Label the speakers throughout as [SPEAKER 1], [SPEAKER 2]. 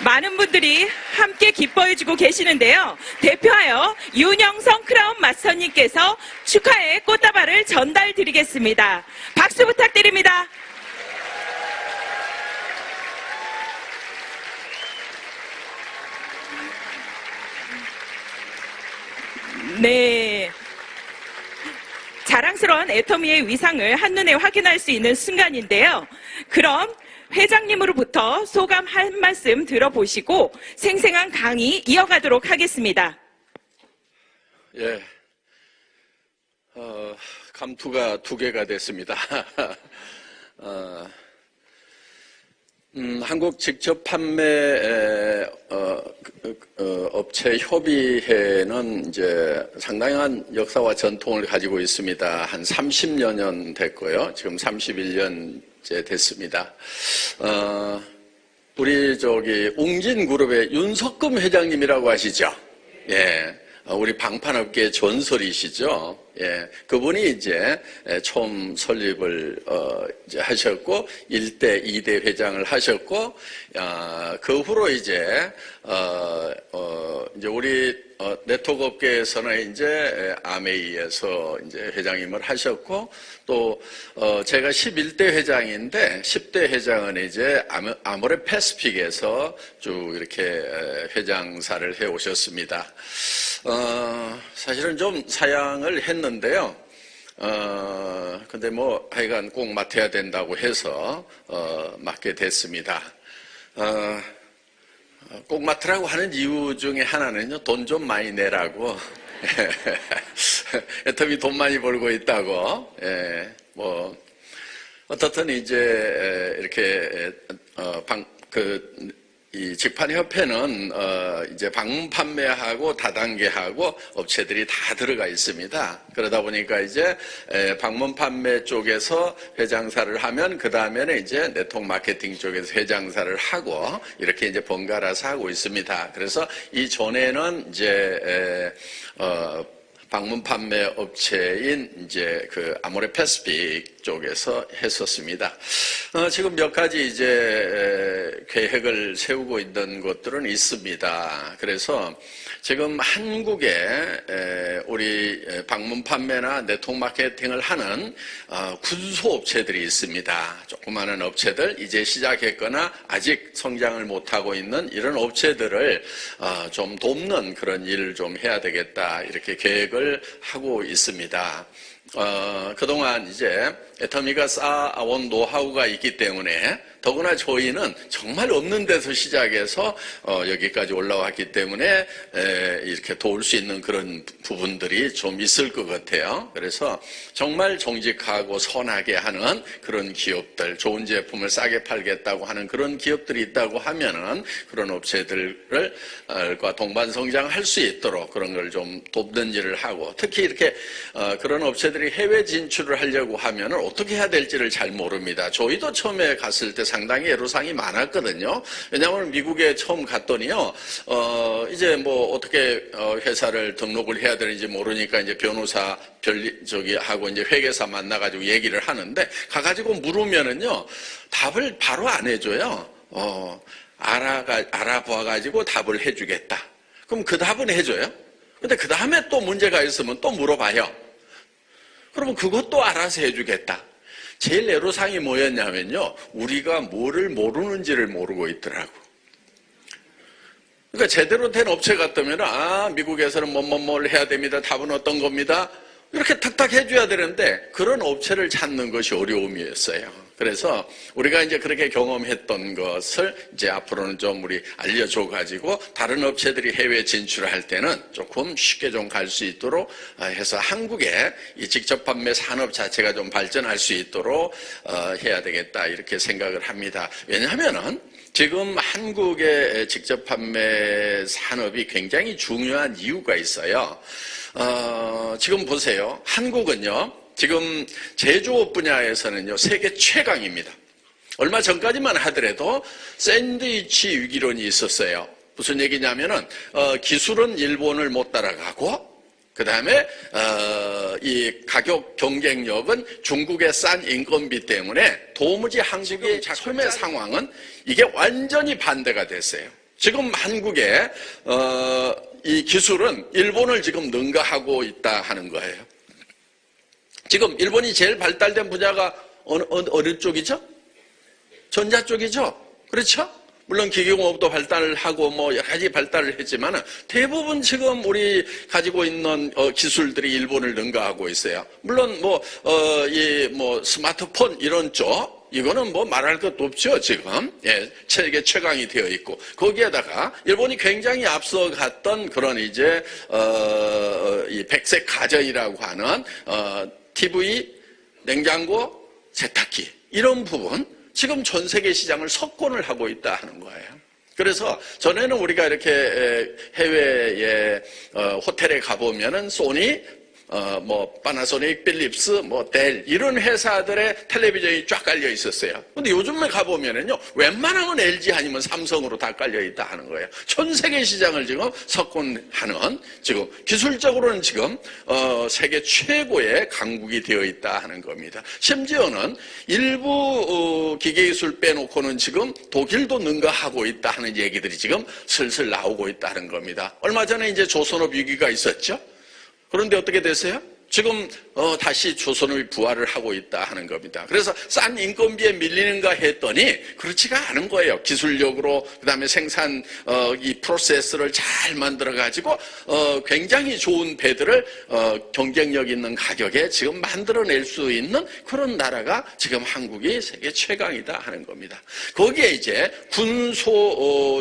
[SPEAKER 1] 많은 분들이 함께 기뻐해주고 계시는데요. 대표하여 윤영성 크라운 마스터님께서 축하의 꽃다발을 전달드리겠습니다. 박수 부탁드립니다. 네. 자랑스러운 애터미의 위상을 한눈에 확인할 수 있는 순간인데요. 그럼 회장님으로부터 소감 한 말씀 들어보시고 생생한 강의 이어가도록 하겠습니다.
[SPEAKER 2] 예, 감투가 2개가 됐습니다. 한국 직접 판매 업체 협의회는 이제 상당한 역사와 전통을 가지고 있습니다. 한 30여 년 됐고요. 지금 31년째 됐습니다. 우리 웅진그룹의 윤석금 회장님이라고 아시죠? 예. 우리 방판업계의 전설이시죠. 예, 그분이 이제 처음 설립을 이제 하셨고 1대, 2대 회장을 하셨고 그 후로 이제 이제 우리 네트워크업계에서는 이제 아메이에서 이제 회장님을 하셨고 또 제가 11대 회장인데 10대 회장은 이제 아모레 패스픽에서 쭉 이렇게 회장사를 해 오셨습니다. 사실은 좀 사양을 했는데요. 근데 뭐 하여간 꼭 맡아야 된다고 해서 맡게 됐습니다. 꼭 맡으라고 하는 이유 중에 하나는요, 돈 좀 많이 내라고. 애터미 돈 많이 벌고 있다고. 예, 뭐 어떻든 이제 이렇게 이 직판협회는 이제 방문 판매하고 다단계하고 업체들이 다 들어가 있습니다. 그러다 보니까 이제 방문 판매 쪽에서 회장사를 하면 그 다음에는 이제 네트워크 마케팅 쪽에서 회장사를 하고 이렇게 이제 번갈아서 하고 있습니다. 그래서 이 전에는 이제 방문 판매 업체인 이제 그 아모레 패스픽 쪽에서 했었습니다. 지금 몇 가지 이제 계획을 세우고 있는 것들은 있습니다. 그래서 지금 한국에 우리 방문 판매나 네트워크 마케팅을 하는 군소 업체들이 있습니다. 조그마한 업체들 이제 시작했거나 아직 성장을 못하고 있는 이런 업체들을 좀 돕는 그런 일을 좀 해야 되겠다 이렇게 계획을 하고 있습니다. 그동안 이제 애터미가 쌓아온 노하우가 있기 때문에 더구나 저희는 정말 없는 데서 시작해서 여기까지 올라왔기 때문에 이렇게 도울 수 있는 그런 부분들이 좀 있을 것 같아요. 그래서 정말 정직하고 선하게 하는 그런 기업들, 좋은 제품을 싸게 팔겠다고 하는 그런 기업들이 있다고 하면은 그런 업체들과 동반 성장할 수 있도록 그런 걸 좀 돕는 일을 하고, 특히 이렇게 그런 업체들이 해외 진출을 하려고 하면은 어떻게 해야 될지를 잘 모릅니다. 저희도 처음에 갔을 때 상당히 애로사항이 많았거든요. 왜냐하면 미국에 처음 갔더니요, 이제 뭐 어떻게 회사를 등록을 해야 되는지 모르니까 이제 변호사 하고 이제 회계사 만나가지고 얘기를 하는데, 가가지고 물으면은요, 답을 바로 안 해줘요. 알아봐가지고 답을 해주겠다. 그럼 그 답은 해줘요. 근데 그 다음에 또 문제가 있으면 또 물어봐요. 그러면 그것도 알아서 해주겠다. 제일 애로사항이 뭐였냐면요, 우리가 뭐를 모르는지를 모르고 있더라고. 그러니까 제대로 된 업체 같으면 미국에서는 뭘 해야 됩니다. 답은 어떤 겁니다. 이렇게 탁탁 해줘야 되는데 그런 업체를 찾는 것이 어려움이었어요. 그래서 우리가 이제 그렇게 경험했던 것을 이제 앞으로는 좀 우리 알려줘 가지고 다른 업체들이 해외 진출할 때는 조금 쉽게 좀 갈 수 있도록 해서 한국의 이 직접 판매 산업 자체가 좀 발전할 수 있도록 해야 되겠다 이렇게 생각을 합니다. 왜냐하면은 지금 한국의 직접 판매 산업이 굉장히 중요한 이유가 있어요. 지금 보세요. 한국은요, 지금 제조업 분야에서는요, 세계 최강입니다. 얼마 전까지만 하더라도 샌드위치 위기론이 있었어요. 무슨 얘기냐면은, 기술은 일본을 못 따라가고, 그 다음에 이 가격 경쟁력은 중국의 싼 인건비 때문에 도무지 한국의 처음의 상황은 이게 완전히 반대가 됐어요. 지금 한국의 이 기술은 일본을 지금 능가하고 있다 하는 거예요. 지금 일본이 제일 발달된 분야가 어느 쪽이죠? 전자 쪽이죠? 그렇죠? 물론 기계공업도 발달을 하고 뭐 여러 가지 발달을 했지만 대부분 지금 우리 가지고 있는 기술들이 일본을 능가하고 있어요. 물론 뭐 스마트폰 이런 쪽 이거는 뭐 말할 것도 없죠, 지금. 예, 세계 최강이 되어 있고. 거기에다가 일본이 굉장히 앞서갔던 그런 이제 이 백색 가전이라고 하는 TV, 냉장고, 세탁기 이런 부분 지금 전 세계 시장을 석권을 하고 있다 하는 거예요. 그래서 전에는 우리가 이렇게 해외에 호텔에 가보면은 소니, 파나소닉, 필립스, 델 이런 회사들의 텔레비전이 쫙 깔려 있었어요. 근데 요즘에 가보면은요, 웬만하면 LG 아니면 삼성으로 다 깔려 있다 하는 거예요. 전 세계 시장을 지금 석권하는 지금 기술적으로는 지금 세계 최고의 강국이 되어 있다 하는 겁니다. 심지어는 일부 기계기술 빼놓고는 지금 독일도 능가하고 있다 하는 얘기들이 지금 슬슬 나오고 있다는 겁니다. 얼마 전에 이제 조선업 위기가 있었죠. 그런데 어떻게 됐어요? 지금 다시 조선업이 부활을 하고 있다 하는 겁니다. 그래서 싼 인건비에 밀리는가 했더니 그렇지가 않은 거예요. 기술력으로 그다음에 생산 이 프로세스를 잘 만들어 가지고 굉장히 좋은 배들을 경쟁력 있는 가격에 지금 만들어낼 수 있는 그런 나라가 지금 한국이 세계 최강이다 하는 겁니다. 거기에 이제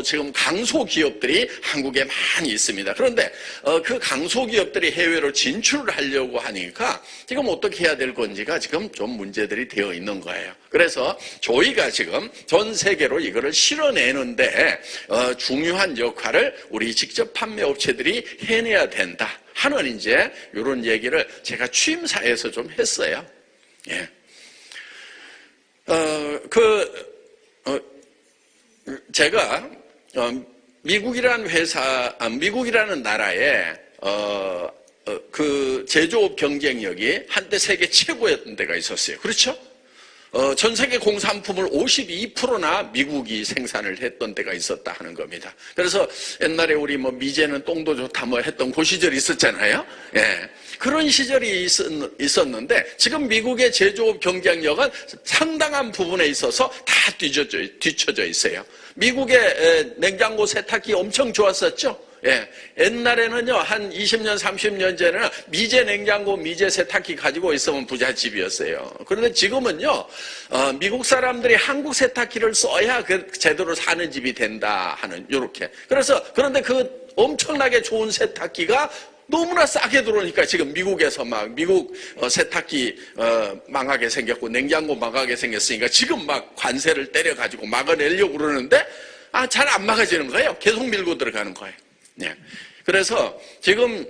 [SPEAKER 2] 지금 강소 기업들이 한국에 많이 있습니다. 그런데 그 강소 기업들이 해외로 진출을 하려고 하니까 지금 어떻게 해야 될 건지가 지금 좀 문제들이 되어 있는 거예요. 그래서 저희가 지금 전 세계로 이거를 실어내는데 중요한 역할을 우리 직접 판매 업체들이 해내야 된다 하는 이제 이런 얘기를 제가 취임사에서 좀 했어요. 예. 제가 미국이라는 나라에 그 제조업 경쟁력이 한때 세계 최고였던 데가 있었어요. 그렇죠? 전 세계 공산품을 52%나 미국이 생산을 했던 때가 있었다 하는 겁니다. 그래서 옛날에 우리 미제는 똥도 좋다 했던 그 시절이 있었잖아요. 예. 그런 시절이 있었는데 지금 미국의 제조업 경쟁력은 상당한 부분에 있어서 다 뒤쳐져 있어요. 미국의 냉장고 세탁기 엄청 좋았었죠? 예. 옛날에는요, 한 20년, 30년 전에는 미제 냉장고, 미제 세탁기 가지고 있으면 부잣집이었어요. 그런데 지금은요, 미국 사람들이 한국 세탁기를 써야 제대로 사는 집이 된다 하는, 요렇게. 그런데 그 엄청나게 좋은 세탁기가 너무나 싸게 들어오니까 지금 미국에서 미국 세탁기 망하게 생겼고 냉장고 망하게 생겼으니까 지금 관세를 때려가지고 막아내려고 그러는데 잘 안 막아지는 거예요. 계속 밀고 들어가는 거예요. 네. 그래서 지금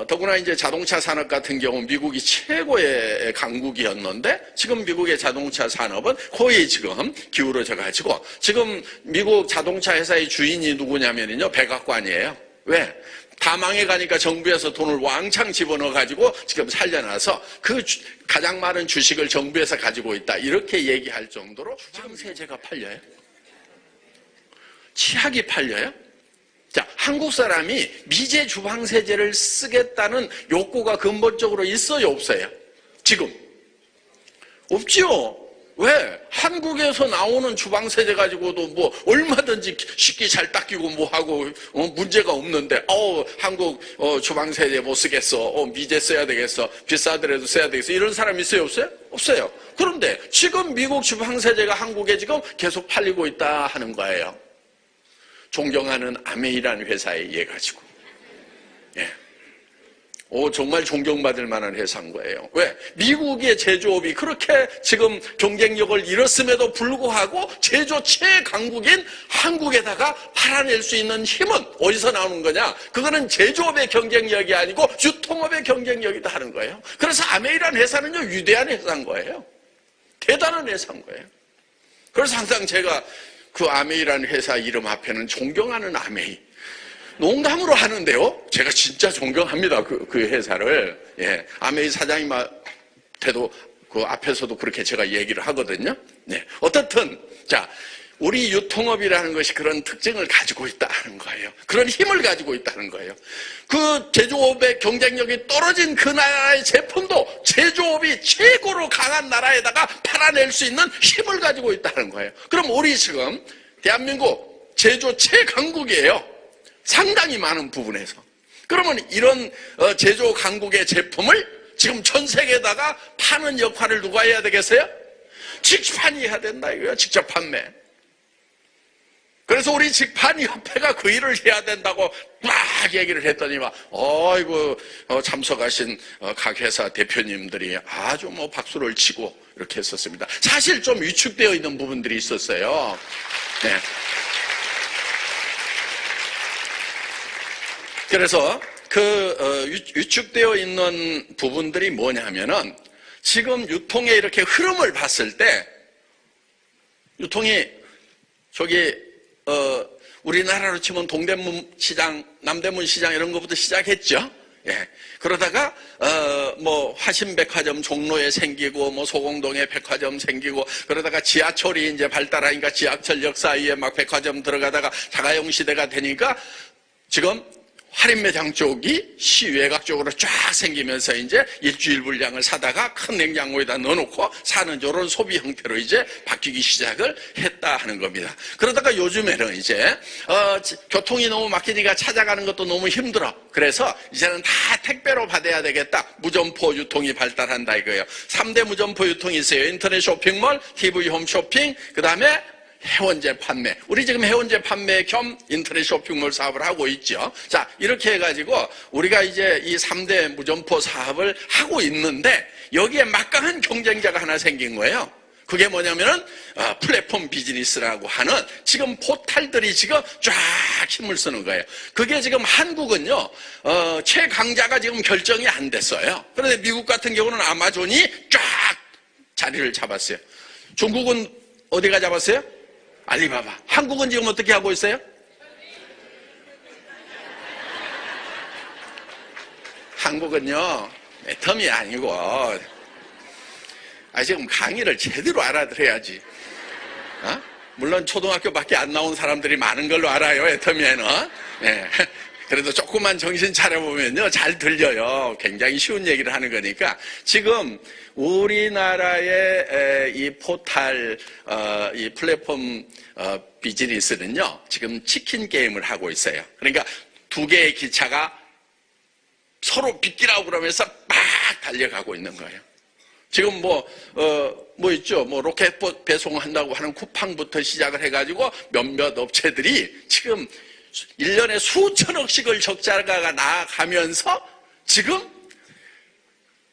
[SPEAKER 2] 더구나 이제 자동차 산업 같은 경우 미국이 최고의 강국이었는데 지금 미국의 자동차 산업은 거의 지금 기울어져 가지고 지금 미국 자동차 회사의 주인이 누구냐면요 백악관이에요. 왜? 다 망해가니까 정부에서 돈을 왕창 집어넣어가지고 지금 살려놔서 그 가장 많은 주식을 정부에서 가지고 있다. 이렇게 얘기할 정도로 주방세제가 팔려요. 치약이 팔려요. 자, 한국 사람이 미제 주방세제를 쓰겠다는 욕구가 근본적으로 있어요, 없어요? 지금. 없죠? 왜? 한국에서 나오는 주방세제 가지고도 얼마든지 쉽게 잘 닦이고 하고 문제가 없는데 한국 주방세제 못 쓰겠어. 미제 써야 되겠어. 비싸더라도 써야 되겠어. 이런 사람 있어요, 없어요? 없어요. 그런데 지금 미국 주방세제가 한국에 지금 계속 팔리고 있다 하는 거예요. 존경하는 아메이라는 회사에 의해 가지고. 예. 정말 존경받을 만한 회사인 거예요. 왜? 미국의 제조업이 그렇게 지금 경쟁력을 잃었음에도 불구하고 제조 최강국인 한국에다가 팔아낼 수 있는 힘은 어디서 나오는 거냐? 그거는 제조업의 경쟁력이 아니고 유통업의 경쟁력이다 하는 거예요. 그래서 아메이라는 회사는요, 위대한 회사인 거예요. 대단한 회사인 거예요. 그래서 항상 제가 그 아메이라는 회사 이름 앞에는 존경하는 아메이. 농담으로 하는데요. 제가 진짜 존경합니다. 그 회사를. 예. 아메이 사장님한테도 그 앞에서도 그렇게 제가 얘기를 하거든요. 네. 어떻든, 자, 우리 유통업이라는 것이 그런 특징을 가지고 있다는 거예요. 그런 힘을 가지고 있다는 거예요. 그 제조업의 경쟁력이 떨어진 그 나라의 제품도 제조업이 최고로 강한 나라에다가 팔아낼 수 있는 힘을 가지고 있다는 거예요. 그럼 우리 지금 대한민국 제조 최강국이에요. 상당히 많은 부분에서. 그러면 이런 제조 강국의 제품을 지금 전 세계에다가 파는 역할을 누가 해야 되겠어요? 직판이 해야 된다 이거야. 직접 판매. 그래서 우리 직판협회가 그 일을 해야 된다고 막 얘기를 했더니만 어이구 참석하신 각 회사 대표님들이 아주 뭐 박수를 치고 이렇게 했었습니다. 사실 좀 위축되어 있는 부분들이 있었어요. 네. 그래서 위축되어 있는 부분들이 뭐냐면은 지금 유통의 이렇게 흐름을 봤을 때 유통이 저기 우리나라로 치면 동대문 시장, 남대문 시장 이런 것부터 시작했죠. 예. 그러다가 뭐 화신백화점 종로에 생기고 뭐 소공동에 백화점 생기고 그러다가 지하철이 이제 발달하니까 지하철역 사이에 막 백화점 들어가다가 자가용 시대가 되니까 지금 할인매장 쪽이 시외곽 쪽으로 쫙 생기면서 이제 일주일 분량을 사다가 큰 냉장고에다 넣어놓고 사는 저런 소비 형태로 이제 바뀌기 시작을 했다 하는 겁니다. 그러다가 요즘에는 이제 교통이 너무 막히니까 찾아가는 것도 너무 힘들어. 그래서 이제는 다 택배로 받아야 되겠다. 무점포 유통이 발달한다 이거예요. 3대 무점포 유통이 있어요. 인터넷 쇼핑몰, TV 홈쇼핑, 그 다음에 회원제 판매. 우리 지금 회원제 판매 겸 인터넷 쇼핑몰 사업을 하고 있죠. 자, 이렇게 해가지고 우리가 이제 이 3대 무점포 사업을 하고 있는데 여기에 막강한 경쟁자가 하나 생긴 거예요. 그게 뭐냐면은 플랫폼 비즈니스라고 하는 지금 포탈들이 지금 쫙 힘을 쓰는 거예요. 그게 지금 한국은요, 최강자가 지금 결정이 안 됐어요. 그런데 미국 같은 경우는 아마존이 쫙 자리를 잡았어요. 중국은 어디가 잡았어요? 알리바바. 한국은 지금 어떻게 하고 있어요? 한국은요, 애텀이 아니고, 지금 강의를 제대로 알아들어야지. 물론 초등학교밖에 안 나온 사람들이 많은 걸로 알아요, 애텀에는. 네. 그래도 조금만 정신 차려보면요, 잘 들려요. 굉장히 쉬운 얘기를 하는 거니까. 지금 우리나라의 이 포탈, 이 플랫폼 비즈니스는요, 지금 치킨 게임을 하고 있어요. 그러니까 두 개의 기차가 서로 비끼라고 그러면서 막 달려가고 있는 거예요. 지금 뭐 있죠? 뭐 로켓 배송한다고 하는 쿠팡부터 시작을 해가지고 몇몇 업체들이 지금 1년에 수천억씩을 적자가 나가면서 지금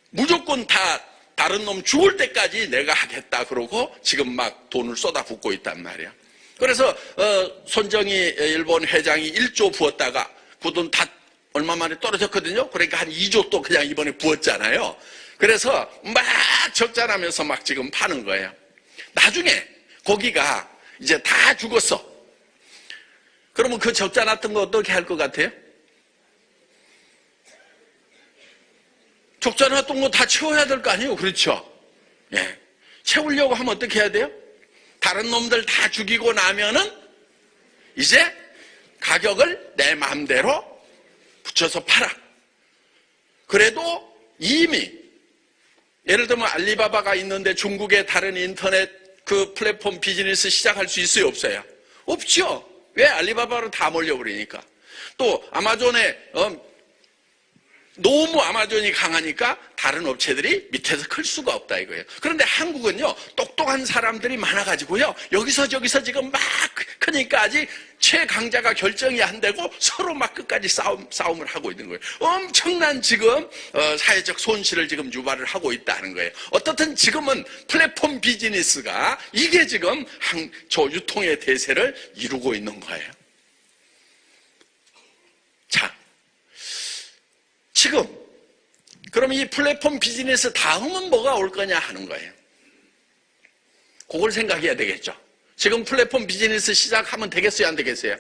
[SPEAKER 2] 무조건 다 다른 놈 죽을 때까지 내가 하겠다 그러고 지금 막 돈을 쏟아붓고 있단 말이야. 그래서 손정희 일본 회장이 1조 부었다가 그 돈 다 얼마 만에 떨어졌거든요. 그러니까 한 2조 또 그냥 이번에 부었잖아요. 그래서 막 적자 나면서 막 지금 파는 거예요. 나중에 거기가 이제 다 죽었어. 그러면 그 적자 났던 거 어떻게 할 것 같아요? 적자 났던 거 다 채워야 될 거 아니에요? 그렇죠? 예. 채우려고 하면 어떻게 해야 돼요? 다른 놈들 다 죽이고 나면은 이제 가격을 내 마음대로 붙여서 팔아. 그래도 이미 예를 들면 알리바바가 있는데 중국의 다른 인터넷 그 플랫폼 비즈니스 시작할 수 있어요? 없어요? 없죠. 왜? 알리바바로 다 몰려버리니까. 또 아마존에 너무 아마존이 강하니까 다른 업체들이 밑에서 클 수가 없다 이거예요. 그런데 한국은요, 똑똑한 사람들이 많아가지고요, 여기서 저기서 지금 막 크니까 아직 최강자가 결정이 안 되고 서로 막 끝까지 싸움을 하고 있는 거예요. 엄청난 지금 사회적 손실을 지금 유발을 하고 있다는 거예요. 어떻든 지금은 플랫폼 비즈니스가 이게 지금 저 유통의 대세를 이루고 있는 거예요. 자, 지금 그럼 이 플랫폼 비즈니스 다음은 뭐가 올 거냐 하는 거예요. 그걸 생각해야 되겠죠. 지금 플랫폼 비즈니스 시작하면 되겠어요, 안 되겠어요?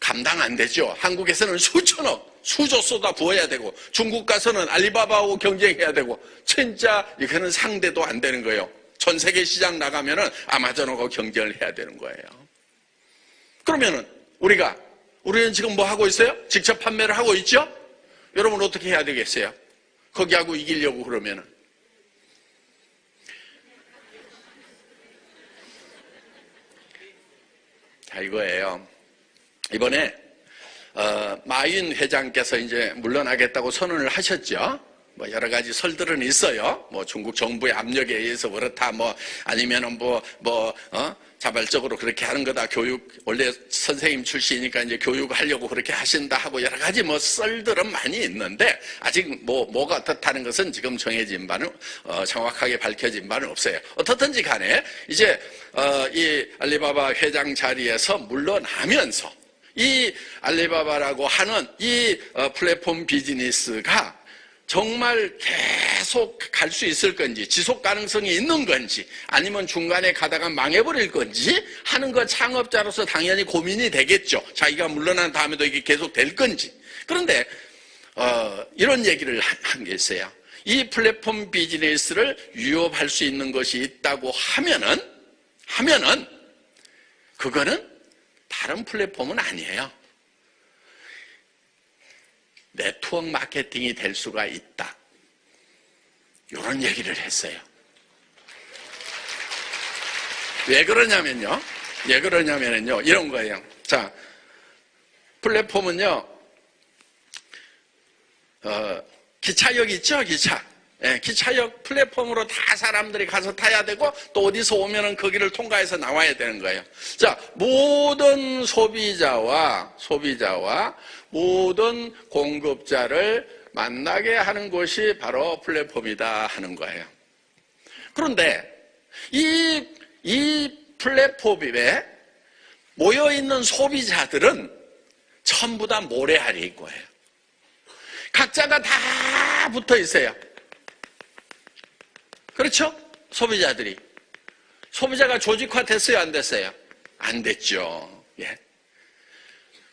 [SPEAKER 2] 감당 안 되죠. 한국에서는 수천억, 수조 쏟아 부어야 되고 중국 가서는 알리바바하고 경쟁해야 되고 진짜 이거는 상대도 안 되는 거예요. 전 세계 시장 나가면은 아마존하고 경쟁을 해야 되는 거예요. 그러면은 우리는 지금 뭐 하고 있어요? 직접 판매를 하고 있죠? 여러분 어떻게 해야 되겠어요? 거기하고 이기려고 그러면은. 자, 이거예요. 이번에 마윈 회장께서 이제 물러나겠다고 선언을 하셨죠. 뭐 여러 가지 설들은 있어요. 뭐 중국 정부의 압력에 의해서 그렇다, 뭐 아니면은 자발적으로 그렇게 하는 거다. 원래 선생님 출신이니까 이제 교육하려고 그렇게 하신다 하고 여러 가지 뭐 썰들은 많이 있는데 아직 뭐가 어떻다는 것은 지금 정해진 바는 정확하게 밝혀진 바는 없어요. 어떻든지 간에 이제 이 알리바바 회장 자리에서 물러나면서 이 알리바바라고 하는 이 플랫폼 비즈니스가 정말 계속 갈 수 있을 건지, 지속 가능성이 있는 건지, 아니면 중간에 가다가 망해버릴 건지 하는 거 창업자로서 당연히 고민이 되겠죠. 자기가 물러난 다음에도 이게 계속 될 건지. 그런데 이런 얘기를 한 게 있어요. 이 플랫폼 비즈니스를 위협할 수 있는 것이 있다고 하면은 그거는 다른 플랫폼은 아니에요. 네트워크 마케팅이 될 수가 있다. 이런 얘기를 했어요. 왜 그러냐면요. 이런 거예요. 자, 플랫폼은요, 기차역 있죠? 기차역 플랫폼으로 다 사람들이 가서 타야 되고 또 어디서 오면은 거기를 통과해서 나와야 되는 거예요. 자, 모든 소비자와 모든 공급자를 만나게 하는 것이 바로 플랫폼이다 하는 거예요. 그런데 이 플랫폼에 모여있는 소비자들은 전부 다 모래알인 거예요. 각자가 다 붙어 있어요. 그렇죠? 소비자가 조직화 됐어요? 안 됐어요? 안 됐죠. 예.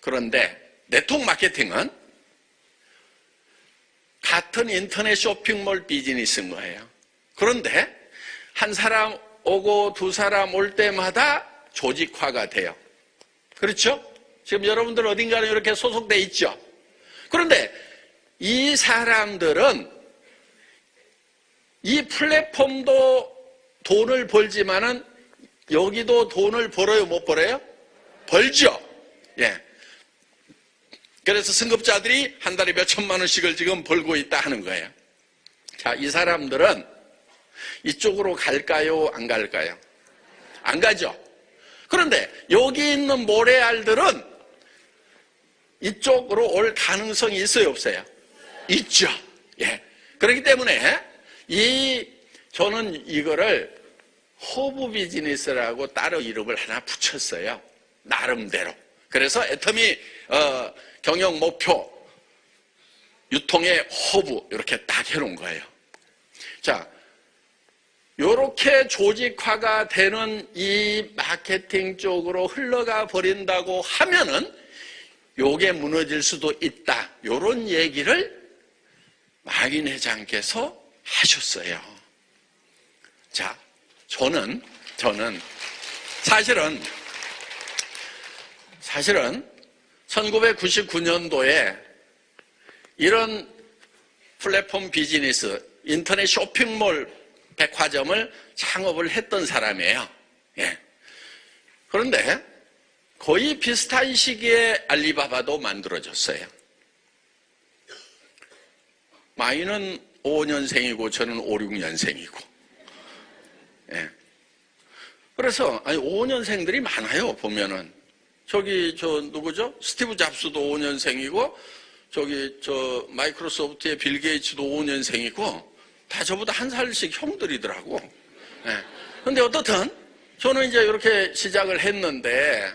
[SPEAKER 2] 그런데 네트워크 마케팅은 같은 인터넷 쇼핑몰 비즈니스인 거예요. 그런데 한 사람 오고 두 사람 올 때마다 조직화가 돼요. 그렇죠? 지금 여러분들 어딘가에 이렇게 소속돼 있죠? 그런데 이 사람들은 이 플랫폼도 돈을 벌지만은 여기도 돈을 벌어요, 못 벌어요? 벌죠. 예. 그래서 승급자들이 한 달에 몇 천만 원씩을 지금 벌고 있다 하는 거예요. 자, 이 사람들은 이쪽으로 갈까요? 안 갈까요? 안 가죠. 그런데 여기 있는 모래알들은 이쪽으로 올 가능성이 있어요, 없어요? 있죠. 예. 그렇기 때문에 저는 이거를 허브 비즈니스라고 따로 이름을 하나 붙였어요. 나름대로. 그래서 애터미 경영 목표 유통의 허브 이렇게 딱 해놓은 거예요. 자, 이렇게 조직화가 되는 이 마케팅 쪽으로 흘러가 버린다고 하면은 요게 무너질 수도 있다. 이런 얘기를 마윈 회장께서 하셨어요. 자, 저는 사실은 1999년도에 이런 플랫폼 비즈니스, 인터넷 쇼핑몰 백화점을 창업을 했던 사람이에요. 예. 그런데 거의 비슷한 시기에 알리바바도 만들어졌어요. 마윈은 5년생이고 저는 5, 6년생이고. 예. 그래서 5년생들이 많아요, 보면은. 누구죠? 스티브 잡스도 5년생이고, 마이크로소프트의 빌 게이츠도 5년생이고, 다 저보다 한 살씩 형들이더라고. 예. 근데 어떻든, 저는 이제 이렇게 시작을 했는데,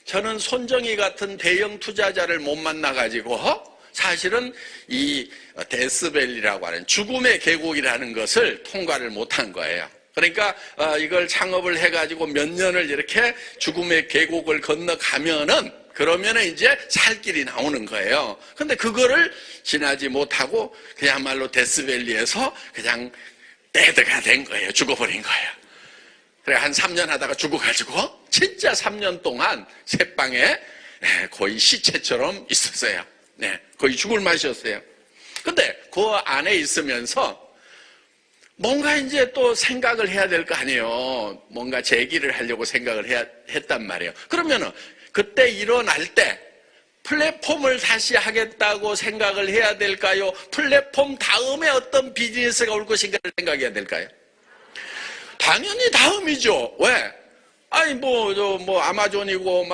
[SPEAKER 2] 저는 손정희 같은 대형 투자자를 못 만나가지고, 사실은 이 데스밸리라고 하는 죽음의 계곡이라는 것을 통과를 못한 거예요. 그러니까 이걸 창업을 해가지고 몇 년을 이렇게 죽음의 계곡을 건너가면은 그러면은 이제 살 길이 나오는 거예요. 근데 그거를 지나지 못하고 그야말로 데스밸리에서 그냥 데드가 된 거예요. 죽어버린 거예요. 그래 한 3년 하다가 죽어가지고 진짜 3년 동안 새방에 거의 시체처럼 있었어요. 네, 거의 죽을 맛이었어요. 근데 그 안에 있으면서 뭔가 이제 또 생각을 해야 될 거 아니에요. 뭔가 재기를 하려고 생각을 했단 말이에요. 그러면은 그때 일어날 때 플랫폼을 다시 하겠다고 생각을 해야 될까요? 플랫폼 다음에 어떤 비즈니스가 올 것인가를 생각해야 될까요? 당연히 다음이죠. 왜? 아니 뭐 아마존이고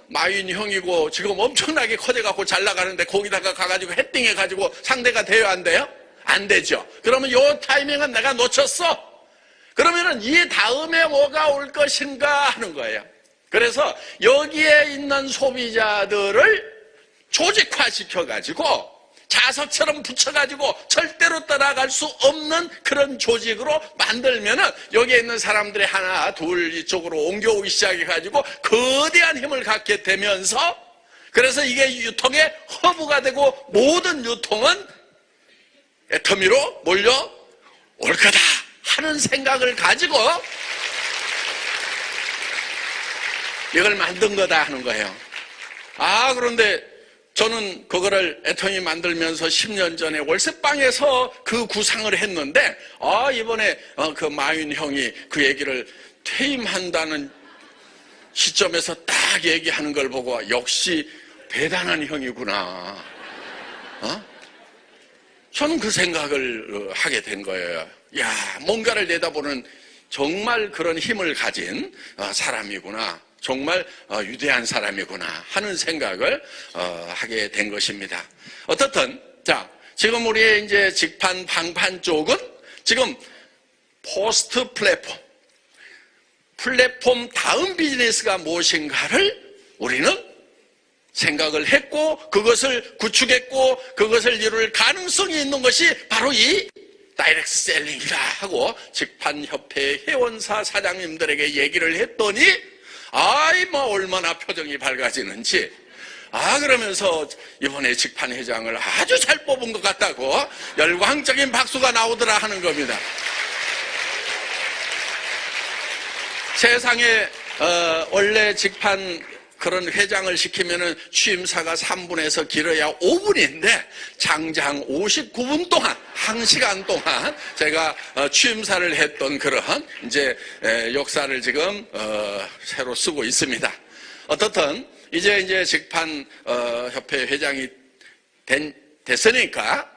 [SPEAKER 2] 마윈 형이고 지금 엄청나게 커져갖고 잘 나가는데 거기다가 가가지고 헤딩해가지고 상대가 돼요, 안 돼요? 안 되죠. 그러면 요 타이밍은 내가 놓쳤어. 그러면은 이 다음에 뭐가 올 것인가 하는 거예요. 그래서 여기에 있는 소비자들을 조직화시켜가지고 자석처럼 붙여가지고 절대로 따라갈 수 없는 그런 조직으로 만들면은 여기에 있는 사람들이 하나, 둘 이쪽으로 옮겨오기 시작해가지고 거대한 힘을 갖게 되면서 그래서 이게 유통의 허브가 되고 모든 유통은 애터미로 몰려올 거다 하는 생각을 가지고 이걸 만든 거다 하는 거예요. 그런데 저는 그거를 애터미 만들면서 10년 전에 월세방에서 그 구상을 했는데 이번에 그 마윈 형이 그 얘기를 퇴임한다는 시점에서 딱 얘기하는 걸 보고 역시 대단한 형이구나. 저는 그 생각을 하게 된 거예요. 뭔가를 내다보는 정말 그런 힘을 가진 사람이구나. 정말 위대한 사람이구나 하는 생각을 하게 된 것입니다. 어떻든 지금 우리의 이제 직판 방판 쪽은 지금 포스트 플랫폼 다음 비즈니스가 무엇인가를 우리는 생각을 했고 그것을 구축했고 그것을 이룰 가능성이 있는 것이 바로 이 다이렉트 셀링이다 하고 직판협회 회원사 사장님들에게 얘기를 했더니 얼마나 표정이 밝아지는지 그러면서 이번에 직판회장을 아주 잘 뽑은 것 같다고 열광적인 박수가 나오더라 하는 겁니다. 세상에 원래 직판 그런 회장을 시키면은 취임사가 3분에서 길어야 5분인데 장장 59분 동안 1시간 동안 제가 취임사를 했던 그런 이제 역사를 지금 새로 쓰고 있습니다. 어떻든 이제 직판 협회 회장이 됐으니까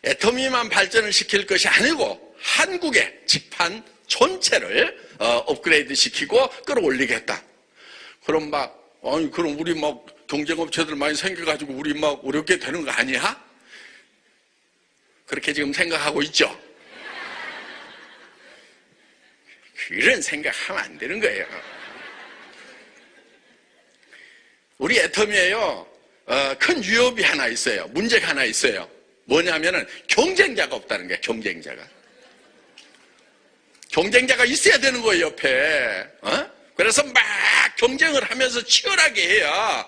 [SPEAKER 2] 애터미만 발전을 시킬 것이 아니고 한국의 직판 전체를 업그레이드 시키고 끌어올리겠다. 그럼 그럼 우리 경쟁업체들 많이 생겨가지고 우리 어렵게 되는 거 아니야? 그렇게 지금 생각하고 있죠? 그런 생각하면 안 되는 거예요. 우리 애터미에요, 큰 위협이 하나 있어요. 문제가 하나 있어요. 뭐냐면은 경쟁자가 없다는 거예요, 경쟁자가 있어야 되는 거예요, 옆에. 그래서 막 경쟁을 하면서 치열하게 해야,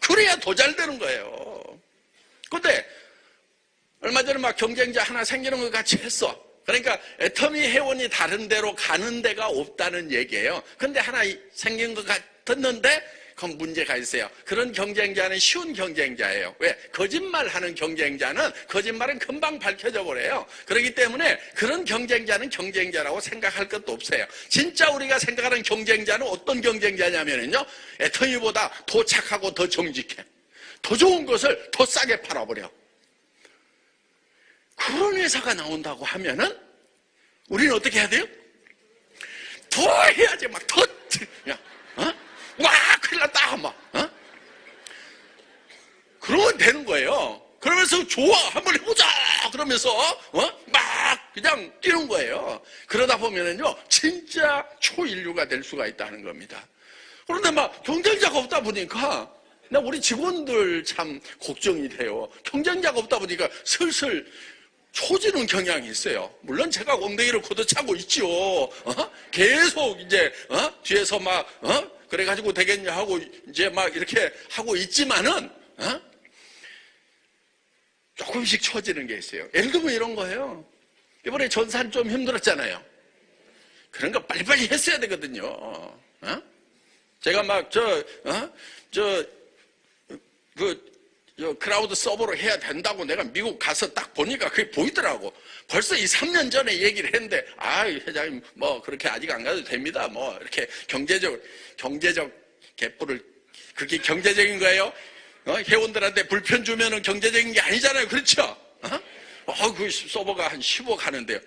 [SPEAKER 2] 그래야 더 잘 되는 거예요. 근데, 얼마 전에 경쟁자 하나 생기는 것 같이 했어. 그러니까, 애터미 회원이 다른 데로 가는 데가 없다는 얘기예요. 근데 하나 생긴 것 같았는데, 그건 문제가 있어요. 그런 경쟁자는 쉬운 경쟁자예요. 왜? 거짓말하는 경쟁자는 거짓말은 금방 밝혀져 버려요. 그렇기 때문에 그런 경쟁자는 경쟁자라고 생각할 것도 없어요. 진짜 우리가 생각하는 경쟁자는 어떤 경쟁자냐면요, 애터미보다 더 착하고 더 정직해. 더 좋은 것을 더 싸게 팔아버려. 그런 회사가 나온다고 하면은 우리는 어떻게 해야 돼요? 더 해야지. 와, 큰일 났다, 그러면 되는 거예요. 그러면서 좋아, 한번 해보자! 그러면서, 막, 그냥 뛰는 거예요. 그러다 보면은요, 진짜 초인류가 될 수가 있다는 겁니다. 그런데 경쟁자가 없다 보니까, 우리 직원들 참 걱정이 돼요. 경쟁자가 없다 보니까 슬슬 초지는 경향이 있어요. 물론 제가 엉덩이를 걷어차고 있죠. 계속 이제 뒤에서 막 그래가지고 되겠냐 하고 이제 막 이렇게 하고 있지만은 조금씩 처지는 게 있어요. 예를 들면 이런 거예요. 이번에 전산 좀 힘들었잖아요. 그런 거 빨리빨리 했어야 되거든요. 제가 막 크라우드 서버로 해야 된다고 내가 미국 가서 딱 보니까 그게 보이더라고. 벌써 2-3년 전에 얘기를 했는데, 회장님, 뭐, 그렇게 아직 안 가도 됩니다. 뭐, 이렇게 경제적 개뿔을, 그게 경제적인 거예요? 회원들한테 불편 주면은 경제적인 게 아니잖아요. 그렇죠? 그 서버가 한 10억 하는데요.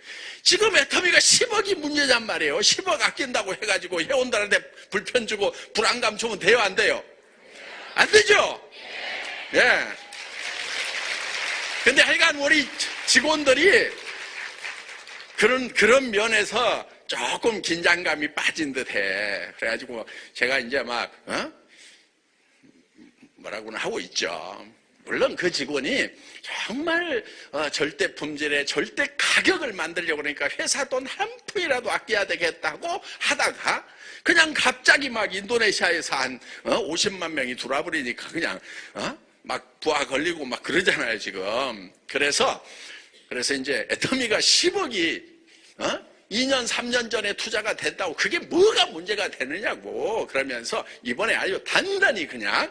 [SPEAKER 2] 지금 애터미가 10억이 문제냔 말이에요. 10억 아낀다고 해가지고 회원들한테 불편 주고 불안감 주면 돼요? 안 돼요? 안 되죠? 예. 근데 하여간 우리 직원들이 그런 면에서 조금 긴장감이 빠진 듯 해. 그래가지고 제가 이제 막, 뭐라고는 하고 있죠. 물론 그 직원이 정말 절대 품질에 절대 가격을 만들려고 그러니까 회사 돈 한 푼이라도 아껴야 되겠다고 하다가 그냥 갑자기 막 인도네시아에서 한 50만 명이 들어와버리니까 그냥 막 부하 걸리고 막 그러잖아요 지금. 그래서 이제 애터미가 10억이 2년 3년 전에 투자가 됐다고 그게 뭐가 문제가 되느냐고 그러면서 이번에 아주 단단히 그냥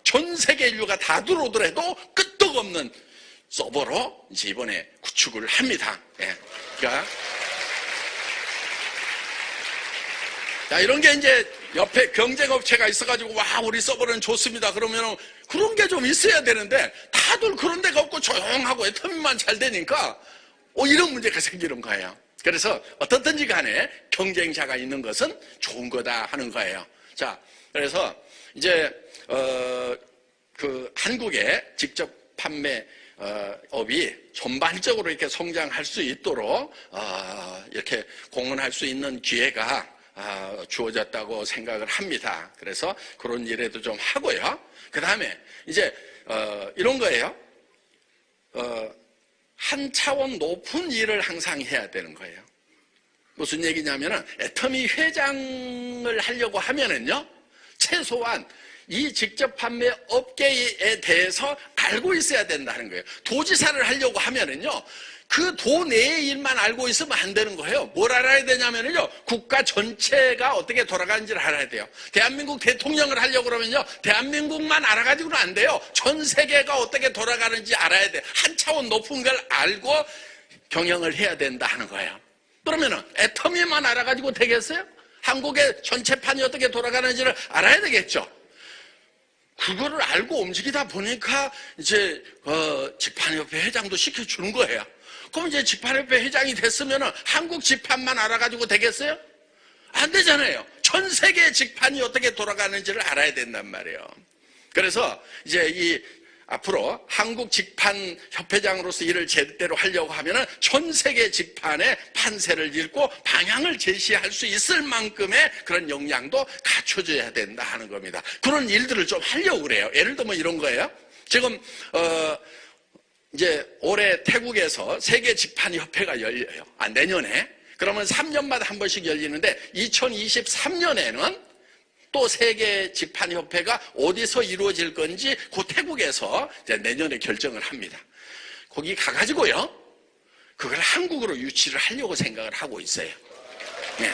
[SPEAKER 2] 전 세계 인류가 다 들어오더라도 끄떡없는 서버로 이제 이번에 구축을 합니다. 예. 그러니까 자, 이런 게 이제 옆에 경쟁업체가 있어가지고 와 우리 서버는 좋습니다. 그러면은 그런 게 좀 있어야 되는데 다들 그런 데가 없고 조용하고 애터미만 잘 되니까 이런 문제가 생기는 거예요. 그래서 어떻든지 간에 경쟁자가 있는 것은 좋은 거다 하는 거예요. 자, 그래서 이제 그 한국의 직접 판매 업이 전반적으로 이렇게 성장할 수 있도록 이렇게 공헌할 수 있는 기회가 주어졌다고 생각을 합니다. 그래서 그런 일에도 좀 하고요. 그 다음에 이제 이런 거예요. 한 차원 높은 일을 항상 해야 되는 거예요. 무슨 얘기냐면은 애터미 회장을 하려고 하면은요, 최소한 이 직접 판매 업계에 대해서 알고 있어야 된다는 거예요. 도지사를 하려고 하면은요, 그 도 내의 일만 알고 있으면 안 되는 거예요. 뭘 알아야 되냐면요, 국가 전체가 어떻게 돌아가는지를 알아야 돼요. 대한민국 대통령을 하려고 그러면요, 대한민국만 알아가지고는 안 돼요. 전 세계가 어떻게 돌아가는지 알아야 돼요. 한 차원 높은 걸 알고 경영을 해야 된다 하는 거예요. 그러면은 애터미만 알아가지고 되겠어요? 한국의 전체판이 어떻게 돌아가는지를 알아야 되겠죠. 그거를 알고 움직이다 보니까 이제 직판협회 회장도 시켜주는 거예요. 그럼 이제 직판협회 회장이 됐으면은 한국 직판만 알아가지고 되겠어요? 안 되잖아요. 전 세계 직판이 어떻게 돌아가는지를 알아야 된단 말이에요. 그래서 이제 앞으로 한국 직판 협회장으로서 일을 제대로 하려고 하면은 전 세계 직판의 판세를 읽고 방향을 제시할 수 있을 만큼의 그런 역량도 갖춰져야 된다 하는 겁니다. 그런 일들을 좀 하려고 그래요. 예를 들면 이런 거예요. 지금 이제 올해 태국에서 세계 직판 협회가 열려요. 내년에. 그러면 3년마다 한 번씩 열리는데 2023년에는 또 세계 직판협회가 어디서 이루어질 건지 그 태국에서 이제 내년에 결정을 합니다. 거기 가가지고요, 그걸 한국으로 유치를 하려고 생각을 하고 있어요. 네.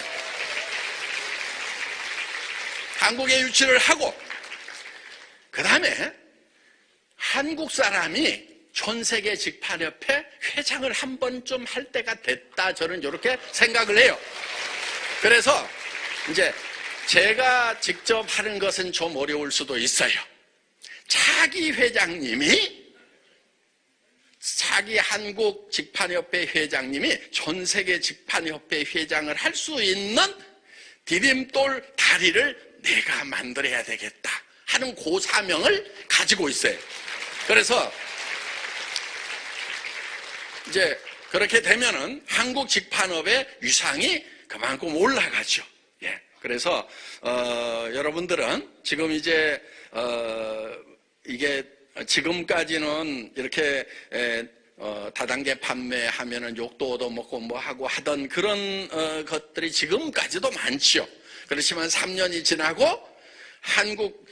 [SPEAKER 2] 한국에 유치를 하고, 그 다음에 한국 사람이 전 세계 직판협회 회장을 한 번쯤 할 때가 됐다. 저는 이렇게 생각을 해요. 그래서 이제 제가 직접 하는 것은 좀 어려울 수도 있어요. 자기 회장님이, 자기 한국 직판협회 회장님이 전 세계 직판협회 회장을 할 수 있는 디딤돌 다리를 내가 만들어야 되겠다 하는 그 사명을 가지고 있어요. 그래서 이제 그렇게 되면은 한국 직판업의 위상이 그만큼 올라가죠. 예. 그래서 여러분들은 지금 이제 이게 지금까지는 이렇게 다단계 판매하면은 욕도 얻어먹고 뭐 하고 하던 그런 것들이 지금까지도 많죠. 그렇지만 3년이 지나고 한국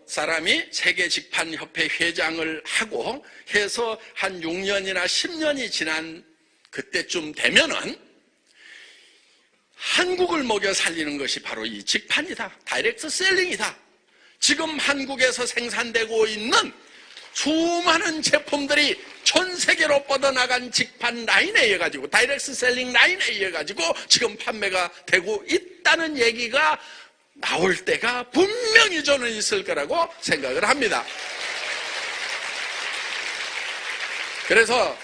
[SPEAKER 2] 사람이 세계직판협회 회장을 하고 해서 한 6년이나 10년이 지난 그때쯤 되면은 한국을 먹여 살리는 것이 바로 이 직판이다. 다이렉트 셀링이다. 지금 한국에서 생산되고 있는 수많은 제품들이 전 세계로 뻗어나간 직판 라인에 의해 가지고 다이렉트 셀링 라인에 의해 가지고 지금 판매가 되고 있다는 얘기가 나올 때가 분명히 저는 있을 거라고 생각을 합니다. 그래서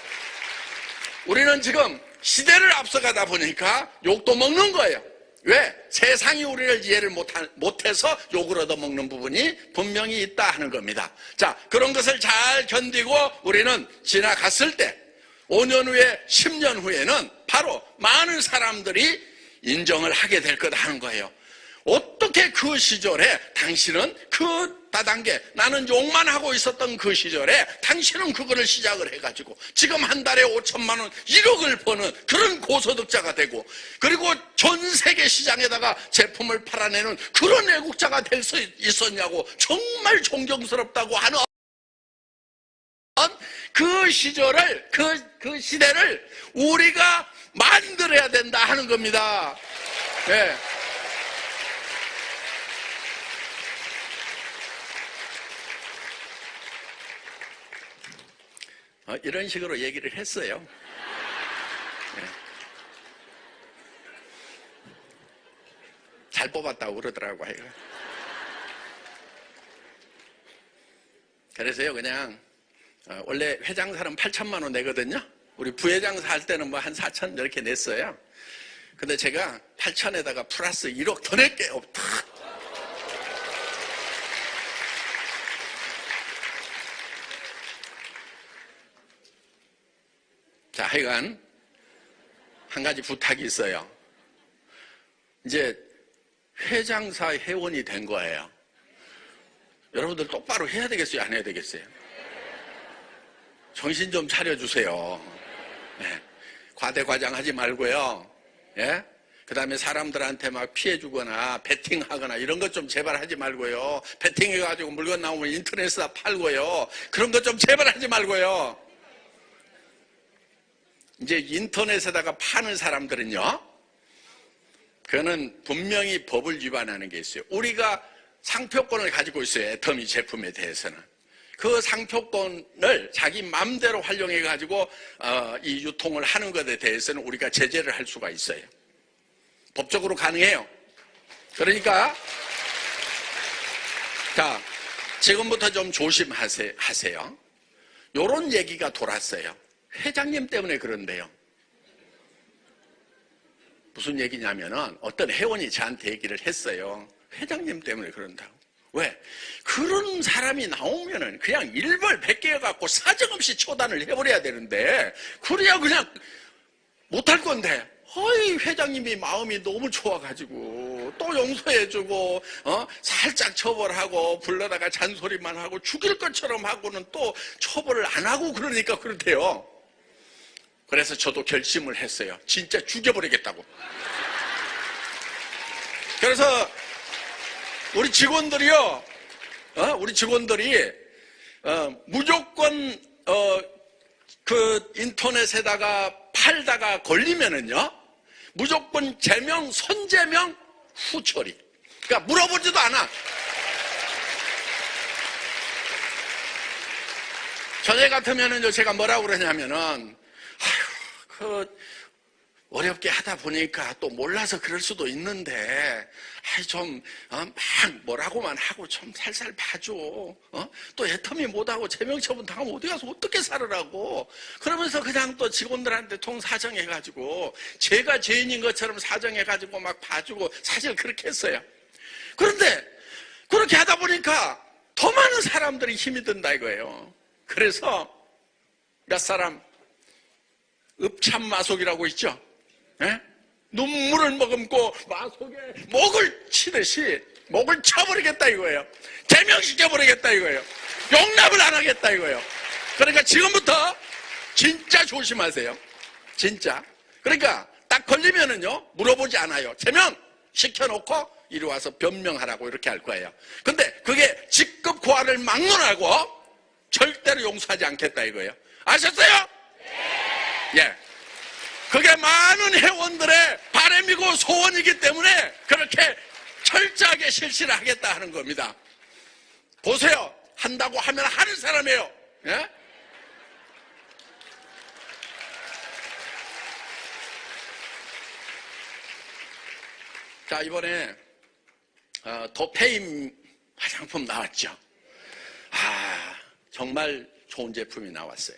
[SPEAKER 2] 우리는 지금 시대를 앞서가다 보니까 욕도 먹는 거예요. 왜? 세상이 우리를 이해를 못해서 욕을 얻어먹는 부분이 분명히 있다 하는 겁니다. 자, 그런 것을 잘 견디고 우리는 지나갔을 때 5년 후에 10년 후에는 바로 많은 사람들이 인정을 하게 될 거다 하는 거예요. 어떻게 그 시절에 당신은 그 다단계 나는 욕만 하고 있었던 그 시절에 당신은 그거를 시작을 해가지고 지금 한 달에 5천만 원 1억을 버는 그런 고소득자가 되고 그리고 전 세계 시장에다가 제품을 팔아내는 그런 애국자가 될 수 있었냐고 정말 존경스럽다고 하는 그 시절을 그 시대를 우리가 만들어야 된다 하는 겁니다. 네. 이런 식으로 얘기를 했어요. 네. 잘 뽑았다고 그러더라고요. 그래서요, 그냥, 원래 회장사는 8천만 원 내거든요. 우리 부회장사 할 때는 뭐 한 4천 이렇게 냈어요. 근데 제가 8천에다가 플러스 1억 더 낼게요. 탁. 자, 하여간 한 가지 부탁이 있어요. 이제 회장사 회원이 된 거예요. 여러분들 똑바로 해야 되겠어요? 안 해야 되겠어요? 정신 좀 차려주세요. 네. 과대과장하지 말고요. 예? 그 다음에 사람들한테 막 피해주거나 베팅하거나 이런 것 좀 제발 하지 말고요. 베팅해가지고 물건 나오면 인터넷에다 팔고요. 그런 것 좀 제발 하지 말고요. 이제 인터넷에다가 파는 사람들은요, 그거는 분명히 법을 위반하는 게 있어요. 우리가 상표권을 가지고 있어요. 애터미 제품에 대해서는. 그 상표권을 자기 마음대로 활용해가지고 이 유통을 하는 것에 대해서는 우리가 제재를 할 수가 있어요. 법적으로 가능해요. 그러니까 자, 지금부터 좀 조심하세요. 요런 얘기가 돌았어요. 회장님 때문에 그런데요. 무슨 얘기냐면은 어떤 회원이 저한테 얘기를 했어요. 회장님 때문에 그런다고. 왜? 그런 사람이 나오면은 그냥 일벌백계해갖고 사정없이 처단을 해버려야 되는데 그래야 그냥 못할 건데 어이 회장님이 마음이 너무 좋아가지고 또 용서해주고 살짝 처벌하고 불러다가 잔소리만 하고 죽일 것처럼 하고는 또 처벌을 안 하고 그러니까 그렇대요. 그래서 저도 결심을 했어요. 진짜 죽여버리겠다고. 그래서 우리 직원들이요, 우리 직원들이 무조건 그 인터넷에다가 팔다가 걸리면은요, 무조건 제명, 선제명, 후처리. 그러니까 물어보지도 않아. 전에 같으면은요, 제가 뭐라고 그러냐면은, 어렵게 하다 보니까 또 몰라서 그럴 수도 있는데, 막 뭐라고만 하고 좀 살살 봐줘. 또 애터미 못하고 제명처분 당하면 어디 가서 어떻게 살으라고. 그러면서 그냥 또 직원들한테 통 사정해가지고, 제가 죄인인 것처럼 사정해가지고 막 봐주고, 사실 그렇게 했어요. 그런데, 그렇게 하다 보니까 더 많은 사람들이 힘이 든다 이거예요. 그래서 몇 사람, 읍참마속이라고 있죠? 예? 눈물을 머금고 마속에 목을 치듯이 목을 쳐버리겠다 이거예요. 제명시켜버리겠다 이거예요. 용납을 안 하겠다 이거예요. 그러니까 지금부터 진짜 조심하세요. 진짜. 그러니까 딱 걸리면은요, 물어보지 않아요. 제명 시켜놓고 이리 와서 변명하라고 이렇게 할 거예요. 근데 그게 직급 고하를 막론하고 절대로 용서하지 않겠다 이거예요. 아셨어요? 예. 그게 많은 회원들의 바람이고 소원이기 때문에 그렇게 철저하게 실시를 하겠다 하는 겁니다. 보세요. 한다고 하면 하는 사람이에요. 예? 자, 이번에 더페임 화장품 나왔죠. 아, 정말 좋은 제품이 나왔어요.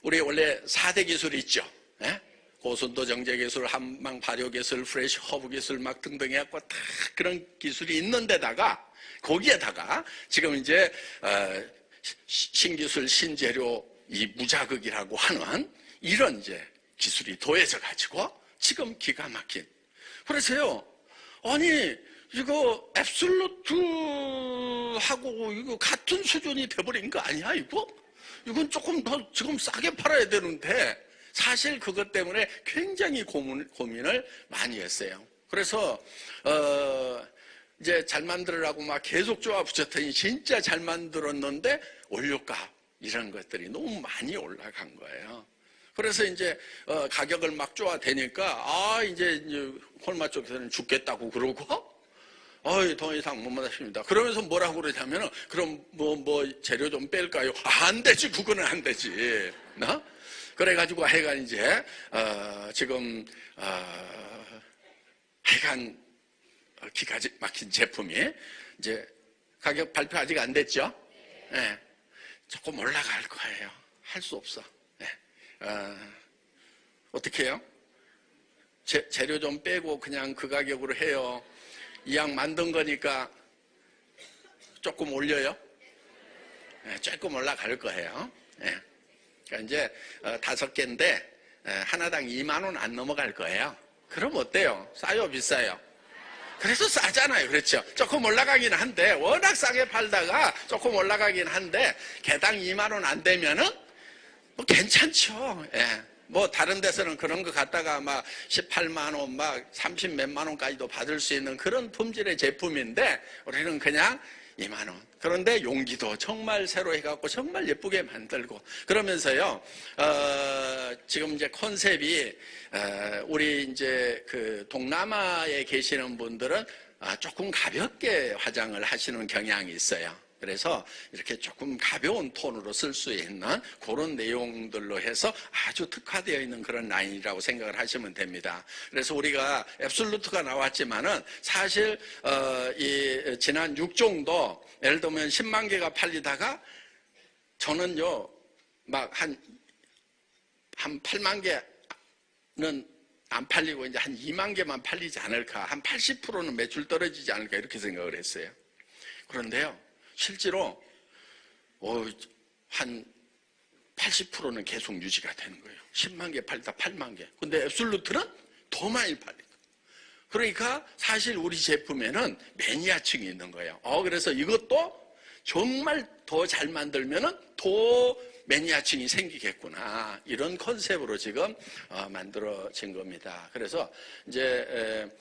[SPEAKER 2] 우리 원래 4대 기술이 있죠. 예? 고순도 정제 기술, 한방 발효 기술, 프레시 허브 기술 막 등등 해갖고 다 그런 기술이 있는데다가 거기에다가 지금 이제 신기술, 신재료, 이 무자극이라고 하는 이런 이제 기술이 더해져 가지고 지금 기가 막힌. 그래서요, 아니 이거 앱솔루트하고 이거 같은 수준이 돼버린 거 아니야 이거? 이건 조금 더 지금 싸게 팔아야 되는데 사실 그것 때문에 굉장히 고민을 많이 했어요. 그래서 이제 잘 만들으라고 막 계속 쪼아 붙였더니 진짜 잘 만들었는데 원료값 이런 것들이 너무 많이 올라간 거예요. 그래서 이제 가격을 막 쪼아대니까 이제 홀마 쪽에서는 죽겠다고 그러고 더 이상 못 마십니다. 그러면서 뭐라고 그러냐면은 그럼 뭐 재료 좀 뺄까요? 안 되지, 그거는 안 되지. 그래가지고 하여간 이제 지금 하여간 기가 막힌 제품이 이제 가격 발표 아직 안 됐죠? 네. 조금 올라갈 거예요. 할 수 없어. 네. 어떻게 해요? 재료 좀 빼고 그냥 그 가격으로 해요. 이 약 만든 거니까 조금 올려요? 네, 조금 올라갈 거예요. 네. 그러니까 이제 5개인데 하나당 2만 원 안 넘어갈 거예요. 그럼 어때요? 싸요, 비싸요? 그래서 싸잖아요. 그렇죠? 조금 올라가긴 한데 워낙 싸게 팔다가 조금 올라가긴 한데 개당 2만 원 안 되면은 뭐 괜찮죠. 예. 뭐 다른 데서는 그런 거 갖다가 막 18만 원, 막 30 몇만 원까지도 받을 수 있는 그런 품질의 제품인데 우리는 그냥 2만 원. 그런데 용기도 정말 새로 해갖고 정말 예쁘게 만들고 그러면서요. 지금 이제 컨셉이 우리 이제 그 동남아에 계시는 분들은 조금 가볍게 화장을 하시는 경향이 있어요. 그래서 이렇게 조금 가벼운 톤으로 쓸 수 있는 그런 내용들로 해서 아주 특화되어 있는 그런 라인이라고 생각을 하시면 됩니다. 그래서 우리가 앱솔루트가 나왔지만은 사실 이 지난 6종도 예를 들면 10만 개가 팔리다가 저는요 막 한 8만 개는 안 팔리고 이제 한 2만 개만 팔리지 않을까, 한 80%는 매출 떨어지지 않을까 이렇게 생각을 했어요. 그런데요 실제로 한 80%는 계속 유지가 되는 거예요. 10만 개 팔다 8만 개. 근데 앱솔루트는 더 많이 팔리고. 그러니까 사실 우리 제품에는 매니아층이 있는 거예요. 그래서 이것도 정말 더 잘 만들면은 더 매니아층이 생기겠구나. 이런 컨셉으로 지금 만들어진 겁니다. 그래서 이제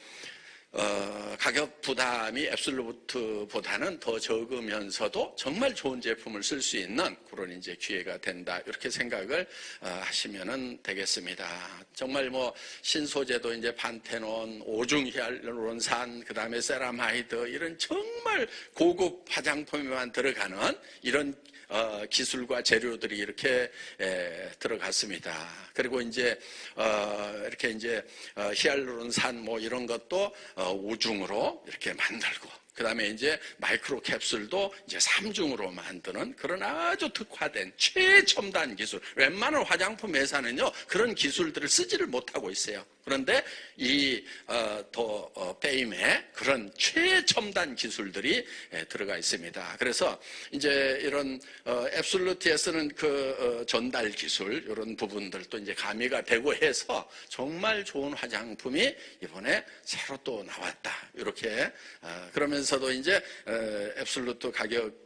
[SPEAKER 2] 가격 부담이 앱솔루트보다는 더 적으면서도 정말 좋은 제품을 쓸 수 있는 그런 이제 기회가 된다. 이렇게 생각을 하시면 되겠습니다. 정말 뭐 신소재도 이제 판테논, 오중 히알루론산, 그 다음에 세라마이드 이런 정말 고급 화장품에만 들어가는 이런 기술과 재료들이 이렇게 들어갔습니다. 그리고 이제 이렇게 이제 히알루론산 뭐 이런 것도 우중으로 이렇게 만들고, 그 다음에 이제 마이크로 캡슐도 이제 3중으로 만드는 그런 아주 특화된 최첨단 기술. 웬만한 화장품 회사는요 그런 기술들을 쓰지를 못하고 있어요. 그런데 이 페임에 그런 최첨단 기술들이 들어가 있습니다. 그래서 이제 이런 앱솔루트에 쓰는 그 전달 기술 이런 부분들도 이제 가미가 되고 해서 정말 좋은 화장품이 이번에 새로 또 나왔다. 이렇게 그러면서도 이제 앱솔루트 가격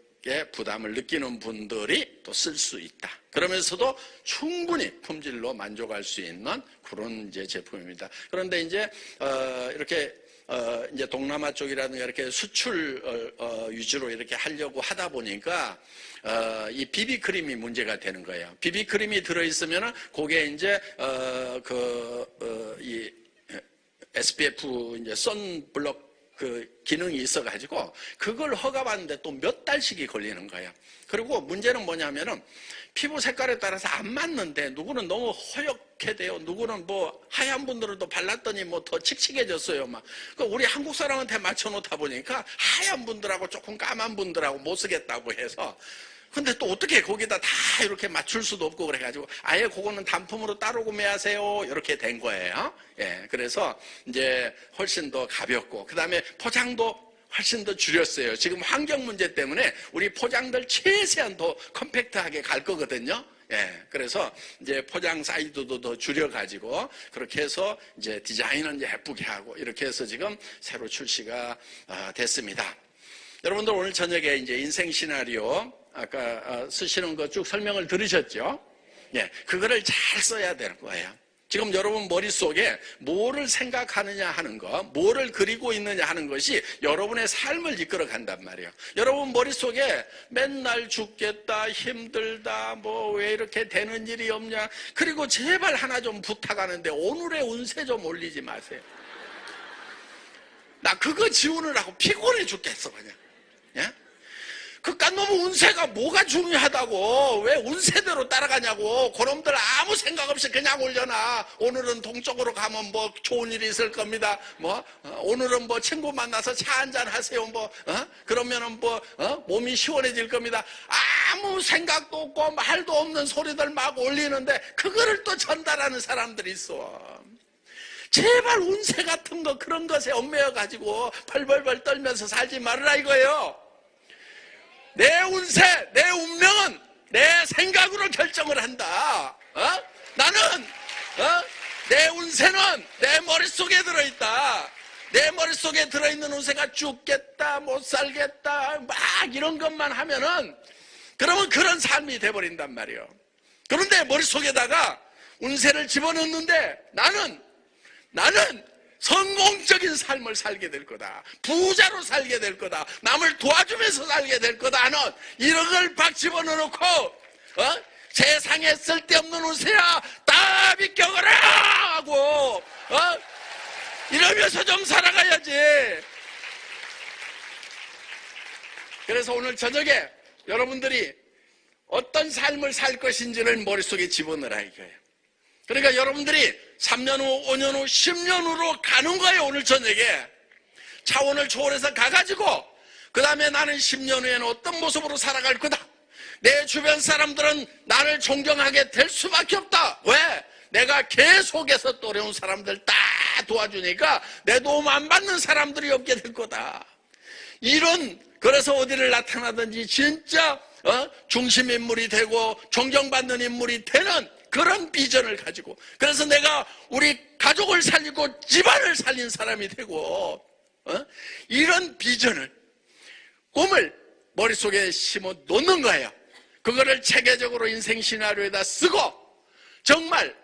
[SPEAKER 2] 부담을 느끼는 분들이 또 쓸 수 있다. 그러면서도 충분히 품질로 만족할 수 있는 그런 이제 제품입니다. 그런데 이제 이렇게 이제 동남아 쪽이라든가 이렇게 수출 위주로 이렇게 하려고 하다 보니까 이 비비크림이 문제가 되는 거예요. 비비크림이 들어있으면은 그게 이제 이 SPF 이제 선블럭 그 기능이 있어가지고 그걸 허가받는데 또 몇 달씩이 걸리는 거예요. 그리고 문제는 뭐냐면은 피부 색깔에 따라서 안 맞는데 누구는 너무 허옇게 돼요. 누구는 뭐 하얀 분들은 또 발랐더니 뭐 더 칙칙해졌어요. 막 우리 한국 사람한테 맞춰놓다 보니까 하얀 분들하고 조금 까만 분들하고 못 쓰겠다고 해서. 근데 또 어떻게 거기다 다 이렇게 맞출 수도 없고 그래가지고 아예 그거는 단품으로 따로 구매하세요 이렇게 된 거예요. 예, 그래서 이제 훨씬 더 가볍고 그 다음에 포장도 훨씬 더 줄였어요. 지금 환경 문제 때문에 우리 포장들 최대한 더 컴팩트하게 갈 거거든요. 예, 그래서 이제 포장 사이즈도 더 줄여가지고 그렇게 해서 이제 디자인은 이제 예쁘게 하고 이렇게 해서 지금 새로 출시가 됐습니다. 여러분들 오늘 저녁에 이제 인생 시나리오 아까 쓰시는 거 쭉 설명을 들으셨죠? 예, 그거를 잘 써야 되는 거예요. 지금 여러분 머릿속에 뭐를 생각하느냐 하는 거, 뭐를 그리고 있느냐 하는 것이 여러분의 삶을 이끌어 간단 말이에요. 여러분 머릿속에 맨날 죽겠다, 힘들다, 뭐 왜 이렇게 되는 일이 없냐. 그리고 제발 하나 좀 부탁하는데 오늘의 운세 좀 올리지 마세요. 나 그거 지우느라고 피곤해 죽겠어 그냥. 예? 그깟 놈의 운세가 뭐가 중요하다고 왜 운세대로 따라가냐고. 그놈들 아무 생각 없이 그냥 올려놔. 오늘은 동쪽으로 가면 뭐 좋은 일이 있을 겁니다. 뭐 오늘은 뭐 친구 만나서 차 한잔 하세요. 뭐 그러면은 뭐 몸이 시원해질 겁니다. 아무 생각도 없고 말도 없는 소리들 막 올리는데 그거를 또 전달하는 사람들이 있어. 제발 운세 같은 거 그런 것에 얽매여 가지고 벌벌벌 떨면서 살지 말으라 이거예요. 내 운세, 내 운명은 내 생각으로 결정을 한다. 나는 내 운세는 내 머릿속에 들어있다. 내 머릿속에 들어있는 운세가 죽겠다, 못 살겠다 막 이런 것만 하면은 그러면 그런 삶이 돼버린단 말이에요. 그런데 머릿속에다가 운세를 집어넣는데 나는 성공적인 삶을 살게 될 거다. 부자로 살게 될 거다. 남을 도와주면서 살게 될 거다 하는 이런 걸 막 집어넣어놓고 세상에 쓸데없는 운세야 다 비껴거라 하고 이러면서 좀 살아가야지. 그래서 오늘 저녁에 여러분들이 어떤 삶을 살 것인지를 머릿속에 집어넣으라 이거예요. 그러니까 여러분들이 3년 후, 5년 후, 10년 후로 가는 거예요. 오늘 저녁에 차원을 초월해서 가가지고 그 다음에 나는 10년 후에는 어떤 모습으로 살아갈 거다. 내 주변 사람들은 나를 존경하게 될 수밖에 없다. 왜? 내가 계속해서 또 어려운 사람들 다 도와주니까 내 도움 안 받는 사람들이 없게 될 거다. 이런 그래서 어디를 나타나든지 진짜 중심 인물이 되고 존경받는 인물이 되는 그런 비전을 가지고 그래서 내가 우리 가족을 살리고 집안을 살린 사람이 되고 이런 비전을 꿈을 머릿속에 심어 놓는 거예요. 그거를 체계적으로 인생 시나리오에다 쓰고 정말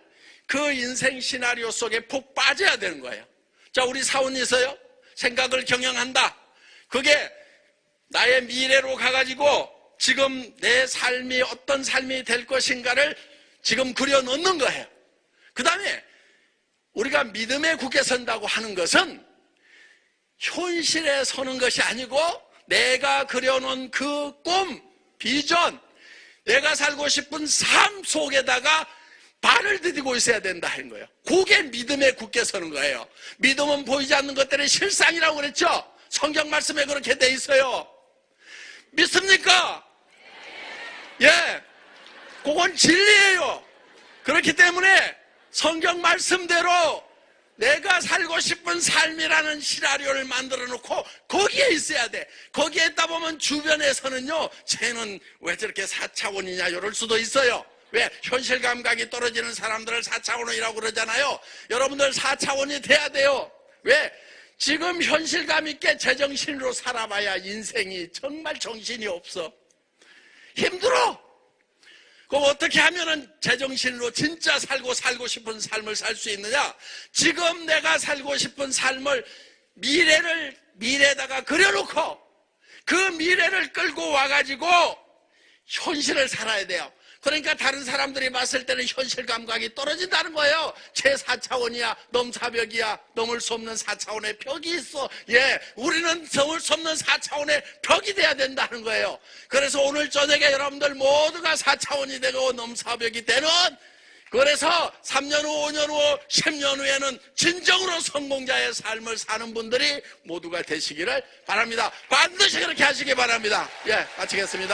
[SPEAKER 2] 그 인생 시나리오 속에 푹 빠져야 되는 거예요. 자, 우리 사원에서요 생각을 경영한다. 그게 나의 미래로 가가지고 지금 내 삶이 어떤 삶이 될 것인가를 지금 그려놓는 거예요. 그 다음에 우리가 믿음에 굳게 선다고 하는 것은 현실에 서는 것이 아니고 내가 그려놓은 그 꿈, 비전, 내가 살고 싶은 삶 속에다가 발을 디디고 있어야 된다 하는 거예요. 그게 믿음에 굳게 서는 거예요. 믿음은 보이지 않는 것들의 실상이라고 그랬죠. 성경 말씀에 그렇게 돼 있어요. 믿습니까? 예. 그건 진리예요. 그렇기 때문에 성경 말씀대로 내가 살고 싶은 삶이라는 시나리오를 만들어 놓고 거기에 있어야 돼. 거기에 있다 보면 주변에서는요, 쟤는 왜 저렇게 4차원이냐 이럴 수도 있어요. 왜? 현실 감각이 떨어지는 사람들을 4차원이라고 그러잖아요. 여러분들 4차원이 돼야 돼요. 왜? 지금 현실감 있게 제정신으로 살아봐야 인생이 정말 정신이 없어. 힘들어. 그럼 어떻게 하면은 제정신으로 진짜 살고 싶은 삶을 살 수 있느냐? 지금 내가 살고 싶은 삶을 미래에다가 그려놓고 그 미래를 끌고 와가지고 현실을 살아야 돼요. 그러니까 다른 사람들이 봤을 때는 현실 감각이 떨어진다는 거예요. 제 4차원이야, 넘사벽이야, 넘을 수 없는 4차원의 벽이 있어. 예, 우리는 넘을 수 없는 4차원의 벽이 돼야 된다는 거예요. 그래서 오늘 저녁에 여러분들 모두가 4차원이 되고 넘사벽이 되는, 그래서 3년 후, 5년 후, 10년 후에는 진정으로 성공자의 삶을 사는 분들이 모두가 되시기를 바랍니다. 반드시 그렇게 하시기 바랍니다. 예, 마치겠습니다.